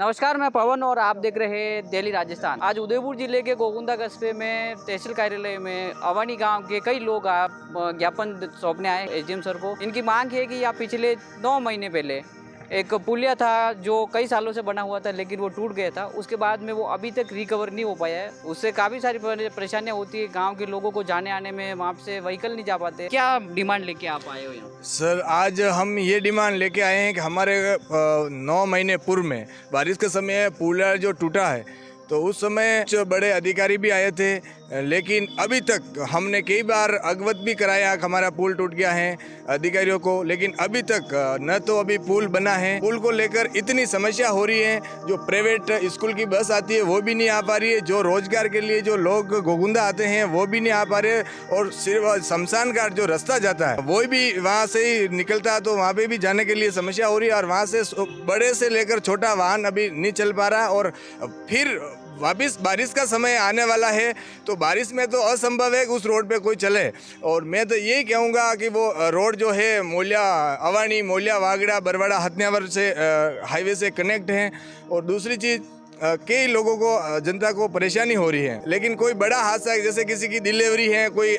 नमस्कार, मैं पवन और आप देख रहे हैं दिल्ली राजस्थान। आज उदयपुर जिले के गोकुंदा कस्बे में तहसील कार्यालय में अवानी गांव के कई लोग ज्ञापन सौंपने आए एसडीएम सर को। इनकी मांग है कि यहाँ पिछले 9 महीने पहले एक पुलिया था जो कई सालों से बना हुआ था, लेकिन वो टूट गया था। उसके बाद में वो अभी तक रिकवर नहीं हो पाया है। उससे काफ़ी सारी परेशानियाँ होती है गांव के लोगों को जाने आने में, वहाँ से व्हीकल नहीं जा पाते। क्या डिमांड लेके आप आए हो यहाँ? सर, आज हम ये डिमांड लेके आए हैं कि हमारे 9 महीने पूर्व में बारिश के समय पुलिया जो टूटा है, तो उस समय जो बड़े अधिकारी भी आए थे, लेकिन अभी तक हमने कई बार अवगत भी कराया कि हमारा पुल टूट गया है अधिकारियों को, लेकिन अभी तक न तो अभी पुल बना है। पुल को लेकर इतनी समस्या हो रही है, जो प्राइवेट स्कूल की बस आती है वो भी नहीं आ पा रही है, जो रोजगार के लिए जो लोग गोकुंदा आते हैं वो भी नहीं आ पा रहे, और सिर्फ शमशान घाट जो रास्ता जाता है वो भी वहाँ से ही निकलता है, तो वहाँ पे भी जाने के लिए समस्या हो रही है। और वहाँ से बड़े से लेकर छोटा वाहन अभी नहीं चल पा रहा, और फिर वापिस बारिश का समय आने वाला है, तो बारिश में तो असंभव है कि उस रोड पे कोई चले। और मैं तो यही कहूँगा कि वो रोड जो है मोलिया अवानी, मोलिया वागड़ा, बरवाड़ा, हथनियावर से हाईवे से कनेक्ट है। और दूसरी चीज़, कई लोगों को, जनता को परेशानी हो रही है, लेकिन कोई बड़ा हादसा जैसे किसी की डिलीवरी है, कोई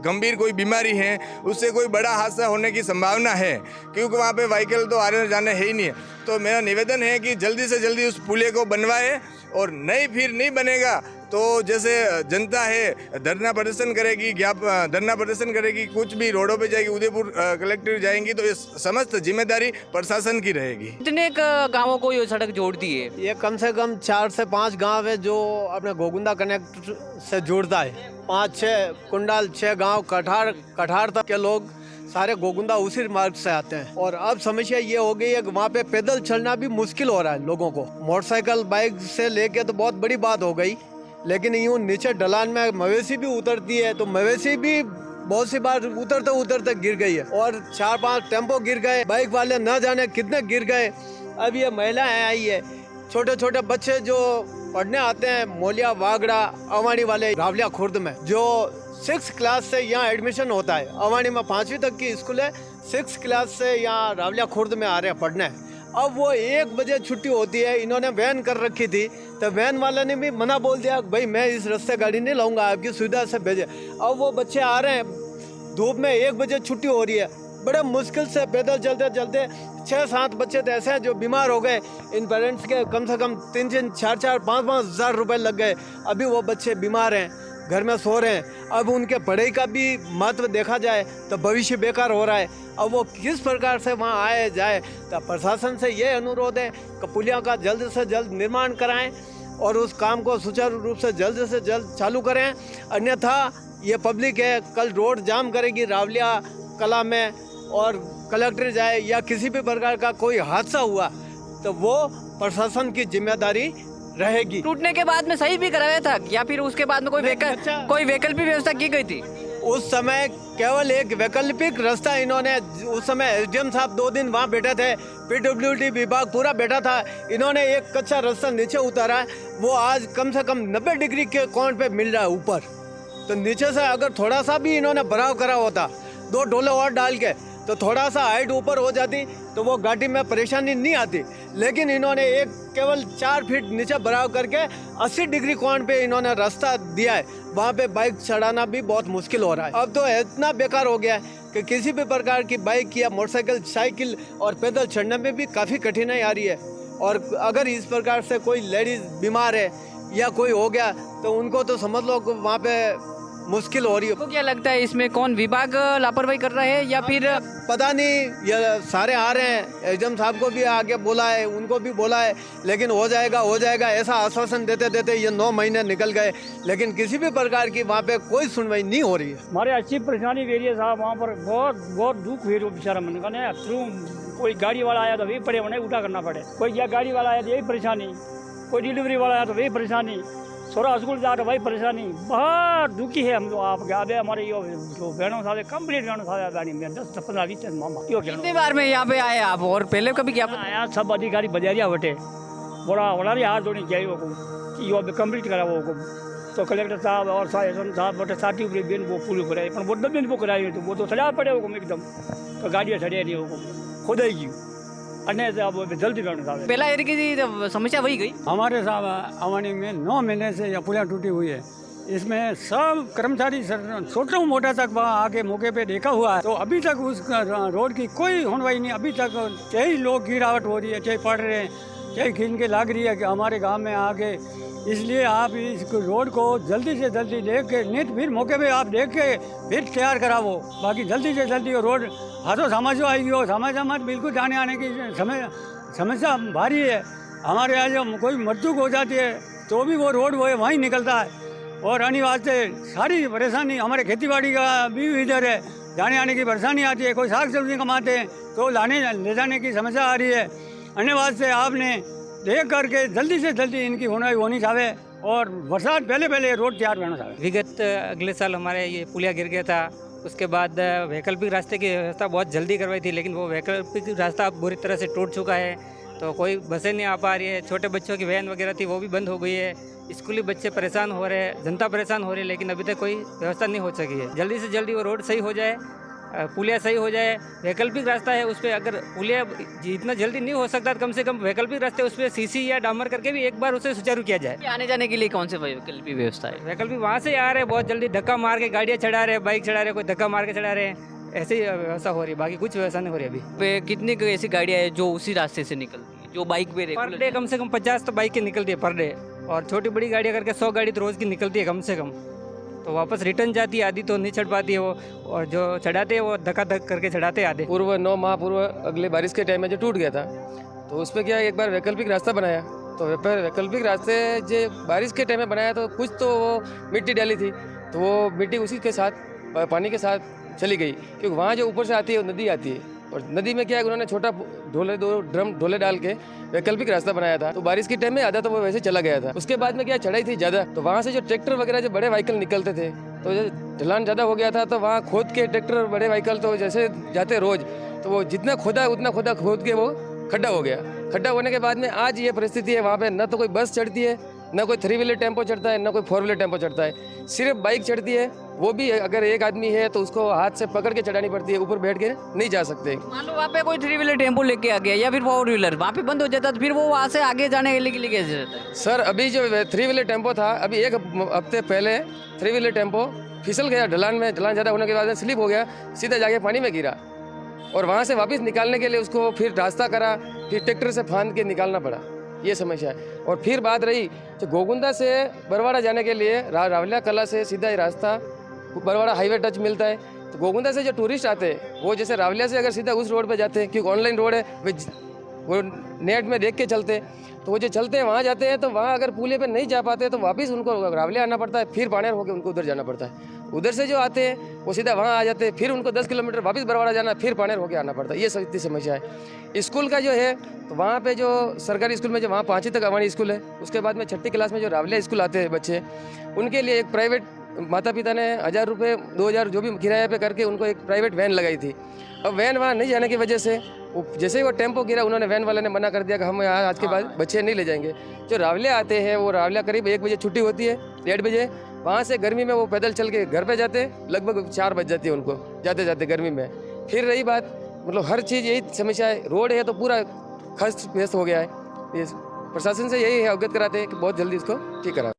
गंभीर कोई बीमारी है, उससे कोई बड़ा हादसा होने की संभावना है, क्योंकि वहाँ पे व्हीकल तो आने जाने है ही नहीं है। तो मेरा निवेदन है कि जल्दी से जल्दी उस पुलिया को बनवाए, और फिर नहीं बनेगा तो जैसे जनता है धरना प्रदर्शन करेगी, धरना प्रदर्शन करेगी, कुछ भी रोडों पे जाएगी, उदयपुर कलेक्टर जाएंगी, तो ये समस्त जिम्मेदारी प्रशासन की रहेगी। कितने गांवों को ये सड़क जोड़ती है? ये कम से कम 4 से 5 गांव है जो अपने गोकुंदा कनेक्ट से जुड़ता है। 5-6 कुंडाल, 6 गांव, कठार तक के लोग सारे गोकुंदा उसी मार्ग से आते हैं। और अब समस्या ये हो गई है कि वहाँ पे पैदल चलना भी मुश्किल हो रहा है लोगों को। मोटरसाइकिल, बाइक से लेके तो बहुत बड़ी बात हो गई, लेकिन यूँ नीचे ढलान में मवेशी भी उतरती है, तो मवेशी भी बहुत सी बार उतरते उतरते गिर गई है, और 4-5 टेम्पो गिर गए, बाइक वाले न जाने कितने गिर गए। अब ये महिलाएं आई है, छोटे छोटे बच्चे जो पढ़ने आते हैं मोलिया वागड़ा अवानी वाले रावलिया खुर्द में, जो 6 क्लास से यहाँ एडमिशन होता है। अवानी में 5वीं तक की स्कूल है, 6 क्लास से यहाँ रावलिया खुर्द में आ रहे हैं पढ़ने। अब वो 1 बजे छुट्टी होती है, इन्होंने वैन कर रखी थी, तो वैन वाले ने भी मना बोल दिया, भाई मैं इस रास्ते गाड़ी नहीं लाऊंगा, आपकी सुविधा से भेजे। अब वो बच्चे आ रहे हैं, धूप में 1 बजे छुट्टी हो रही है, बड़े मुश्किल से पैदल चलते चलते 6-7 बच्चे तो ऐसे हैं जो बीमार हो गए। इन पेरेंट्स के कम से कम 3-3, 4-4, 5-5 हज़ार रुपये लग गए। अभी वो बच्चे बीमार हैं, घर में सो रहे हैं। अब उनके पढ़ाई का भी महत्व देखा जाए तो भविष्य बेकार हो रहा है। अब वो किस प्रकार से वहाँ आए जाए, तो प्रशासन से ये अनुरोध है कि पुलिया का जल्द से जल्द निर्माण कराएं और उस काम को सुचारू रूप से जल्द चालू करें। अन्यथा ये पब्लिक है, कल रोड जाम करेगी रावलिया कला में, और कलेक्टर जाए या किसी भी प्रकार का कोई हादसा हुआ तो वो प्रशासन की जिम्मेदारी रहेगी। टूटने के बाद में सही भी कराया था या फिर उसके बाद में कोई वैकल्पिक व्यवस्था की गई थी? उस समय केवल एक वैकल्पिक रास्ता इन्होंने, उस समय एसडीएम साहब 2 दिन वहाँ बैठे थे, पीडब्ल्यूडी विभाग पूरा बैठा था, इन्होंने एक कच्चा रास्ता नीचे उतारा है। वो आज कम से कम 90 डिग्री के कोण पे मिल रहा है ऊपर। तो नीचे से अगर थोड़ा सा भी इन्होंने भराव करा होता, 2 डोले और डाल के, तो थोड़ा सा हाइट ऊपर हो जाती तो वो गाड़ी में परेशानी नहीं आती। लेकिन इन्होंने एक केवल 4 फीट नीचे भराव करके 80 डिग्री कोण पे इन्होंने रास्ता दिया है, वहाँ पे बाइक चढ़ाना भी बहुत मुश्किल हो रहा है। अब तो इतना बेकार हो गया है कि किसी भी प्रकार की बाइक या मोटरसाइकिल, साइकिल और पैदल चढ़ने में भी काफ़ी कठिनाई आ रही है। और अगर इस प्रकार से कोई लेडीज़ बीमार है या कोई हो गया तो उनको तो समझ लो वहाँ पे मुश्किल हो रही है। तो क्या लगता है इसमें कौन विभाग लापरवाही कर रहा है या फिर पता नहीं? ये सारे आ रहे हैं, एसडीएम साहब को भी आगे बोला है, उनको भी बोला है, लेकिन हो जाएगा ऐसा आश्वासन देते देते ये 9 महीने निकल गए, लेकिन किसी भी प्रकार की वहाँ पे कोई सुनवाई नहीं हो रही है। हमारे अच्छी परेशानी हो रही है साहब, वहाँ पर बहुत दुख हुई बेचारा मन का। थ्रू कोई गाड़ी वाला आया तो वही पड़े उन्हें उल्टा करना पड़े, कोई या गाड़ी वाला आया तो यही परेशानी, कोई डिलीवरी वाला आया तो वही परेशानी, छोरा स्कूल जा रहा भाई परेशानी, बहुत दुखी है हम लोग। आप गए हमारे यो जो बहनों साथ कंप्लीट बहनों साथ गाड़ी में 10-15-20 मामा। कितनी बार में यहाँ पे आए आप और पहले कभी क्या आया? सब अधिकारी बजारिया बटे बड़ा हाथ जोड़नी चाहिए वो कि यो कंप्लीट करा वो को। तो कलेक्टर साहब और साहब बटे साथी बेन वो पुल कराए, पर वो 10 दिन वो कराई तो वो तो सजा पड़े वो एकदम, तो गाड़ियाँ चढ़े नहीं वो खुद ही अन्य से अब जल्दी करना चाहते। पहला एरिया की समस्या वही गई। हमारे साहब अवानी में 9 महीने से यह पुलिया टूटी हुई है। इसमें सब कर्मचारी छोटा मोटा तक वहाँ आके मौके पे देखा हुआ है, तो अभी तक उस रोड की कोई होनवाई नहीं। अभी तक चाहे लोग गिरावट हो रही है, चाहे पढ़ रहे हैं, चाहे खींच के लाग रही है कि हमारे गांव में आके। इसलिए आप इस रोड को जल्दी से जल्दी देख के नहीं तो फिर मौके पे आप देख के फिर तैयार करावो। बाकी जल्दी से जल्दी वो रोड हाथों समाज आएगी और समाज बिल्कुल जाने आने की समस्या भारी है। हमारे यहाँ जब कोई मृत्यु हो जाती है तो भी वो रोड वो वहीं निकलता है और आने वास्ते सारी परेशानी। हमारे खेती बाड़ी का भी इधर है, जाने आने की परेशानी आती है। कोई साग सब्जी कमाते हैं तो ले जाने की समस्या आ रही है। अन्य वास्ते आपने देख करके जल्दी से जल्दी इनकी होनी चाहिए और बरसात पहले रोड तैयार करना चाहिए। विगत अगले साल हमारे ये पुलिया गिर गया था, उसके बाद वैकल्पिक रास्ते की व्यवस्था बहुत जल्दी करवाई थी, लेकिन वो वैकल्पिक रास्ता अब बुरी तरह से टूट चुका है। तो कोई बसें नहीं आ पा रही है, छोटे बच्चों की वैन वगैरह थी वो भी बंद हो गई है। स्कूली बच्चे परेशान हो रहे हैं, जनता परेशान हो रही है, लेकिन अभी तक कोई व्यवस्था नहीं हो सकी है। जल्दी से जल्दी वो रोड सही हो जाए, पुलिया सही हो जाए। वैकल्पिक रास्ता है उस पर, अगर पुलिया इतना जल्दी नहीं हो सकता तो कम से कम वैकल्पिक रास्ते उस पर सीसी या डामर करके भी एक बार उसे सुचारू किया जाए। आने जाने के लिए कौन से वैकल्पिक व्यवस्था है? वैकल्पिक वहाँ से आ रहे हैं, बहुत जल्दी धक्का मार के गाड़ियाँ चढ़ा रहे हैं, बाइक चढ़ा रहे हैं, कोई धक्का मार के चढ़ा रहे हैं, ऐसी व्यवस्था हो रही है। बाकी कुछ व्यवस्था नहीं हो रही अभी। पे कितनी ऐसी गाड़ियाँ हैं जो उसी रास्ते से निकलती है, जो बाइक पे पर डे कम से कम 50 तो बाइकें निकलती है पर डे, और छोटी बड़ी गाड़ियाँ करके 100 गाड़ी तो रोज़ की निकलती है कम से कम। तो वापस रिटर्न जाती है, आधी तो नहीं चढ़ पाती है वो, और जो चढ़ाते हैं वो धक्का धक करके चढ़ाते हैं आधे। पूर्व 9 माह पूर्व अगले बारिश के टाइम में जो टूट गया था, तो उस पर क्या एक बार वैकल्पिक रास्ता बनाया। तो वैकल्पिक रास्ते जो बारिश के टाइम में बनाया तो कुछ तो वो मिट्टी डाली थी, तो वो मिट्टी उसी के साथ पानी के साथ चली गई, क्योंकि वहाँ जो ऊपर से आती है वो नदी आती है, और नदी में क्या है उन्होंने छोटा ढोले डाल के वैकल्पिक रास्ता बनाया था। तो बारिश के टाइम में आधा तो वो वैसे चला गया था। उसके बाद में क्या चढ़ाई थी ज़्यादा, तो वहाँ से जो ट्रैक्टर वगैरह जो बड़े व्हीकल निकलते थे, तो ढलान ज़्यादा हो गया था, तो वहाँ खोद के ट्रैक्टर बड़े व्हीकल तो जैसे जाते रोज़, तो वो जितना खोदा उतना खोद के वो खड्डा हो गया। खड्डा होने के बाद में आज ये परिस्थिति है, वहाँ पे न तो कोई बस चढ़ती है, न कोई 3 व्हीलर टेम्पो चढ़ता है, न कोई 4 व्हीलर टेम्पो चढ़ता है। सिर्फ बाइक चढ़ती है, वो भी अगर एक आदमी है तो उसको हाथ से पकड़ के चढ़ानी पड़ती है, ऊपर बैठ के नहीं जा सकते। मान लो वहाँ पे कोई 3 व्हीलर टेम्पो लेके आ गया या फिर 4 व्हीलर वहाँ पे बंद हो जाता, तो फिर वो वहाँ से आगे जाने के लिए कैसे रहता है? सर अभी जो 3 व्हीलर टेम्पो था, अभी एक हफ्ते पहले 3 व्हीलर टेम्पो फिसल गया ढलान में, ढलान ज़्यादा होने के बाद स्लिप हो गया, सीधा जाके पानी में गिरा, और वहाँ से वापस निकालने के लिए उसको फिर रास्ता करा, फिर ट्रैक्टर से फांद के निकालना पड़ा। ये समस्या है। और फिर बात रही जो गोगुंदा से बरवाड़ा जाने के लिए रावलिया कला से सीधा ही रास्ता बरवाड़ा हाईवे टच मिलता है, तो गोगुंदा से जो टूरिस्ट आते हैं वो जैसे रावलिया से अगर सीधा उस रोड पे जाते हैं, क्योंकि ऑनलाइन रोड है, वो नेट में देख के चलते, तो वो जो चलते हैं वहाँ जाते हैं, तो वहाँ अगर पुलिया पे नहीं जा पाते तो वापस उनको रावलिया आना पड़ता है, फिर पानेर होकर उनको उधर जाना पड़ता है। उधर से जो आते हैं वो सीधा वहाँ आ जाते हैं, फिर उनको 10 किलोमीटर वापस बरवाड़ा जाना, फिर पानेर होकर आना पड़ता है। ये इतनी समस्या है। स्कूल का जो है तो वहाँ पे जो सरकारी स्कूल में जो वहाँ 5वीं तक अवानी स्कूल है, उसके बाद में 6ठी क्लास में जो रावलिया स्कूल आते हैं बच्चे, उनके लिए एक प्राइवेट माता पिता ने 1000 रुपये 2000 जो भी किराया पे करके उनको एक प्राइवेट वैन लगाई थी। अब वैन वहाँ नहीं जाने की वजह से जैसे ही वो टेम्पो गिरा, उन्होंने वैन वाले ने मना कर दिया कि हम यहाँ आज के बाद बच्चे नहीं ले जाएंगे। जो रावलिया आते हैं वो रावलिया करीब 1 बजे छुट्टी होती है, 1:30 बजे, वहाँ से गर्मी में वो पैदल चल के घर पे जाते, लगभग 4 बज जाती है उनको जाते जाते गर्मी में। फिर रही बात, मतलब हर चीज़ यही समस्या है, रोड है तो पूरा खस्त व्यस्त हो गया है। ये प्रशासन से यही है, अवगत कराते हैं कि बहुत जल्दी इसको ठीक करा।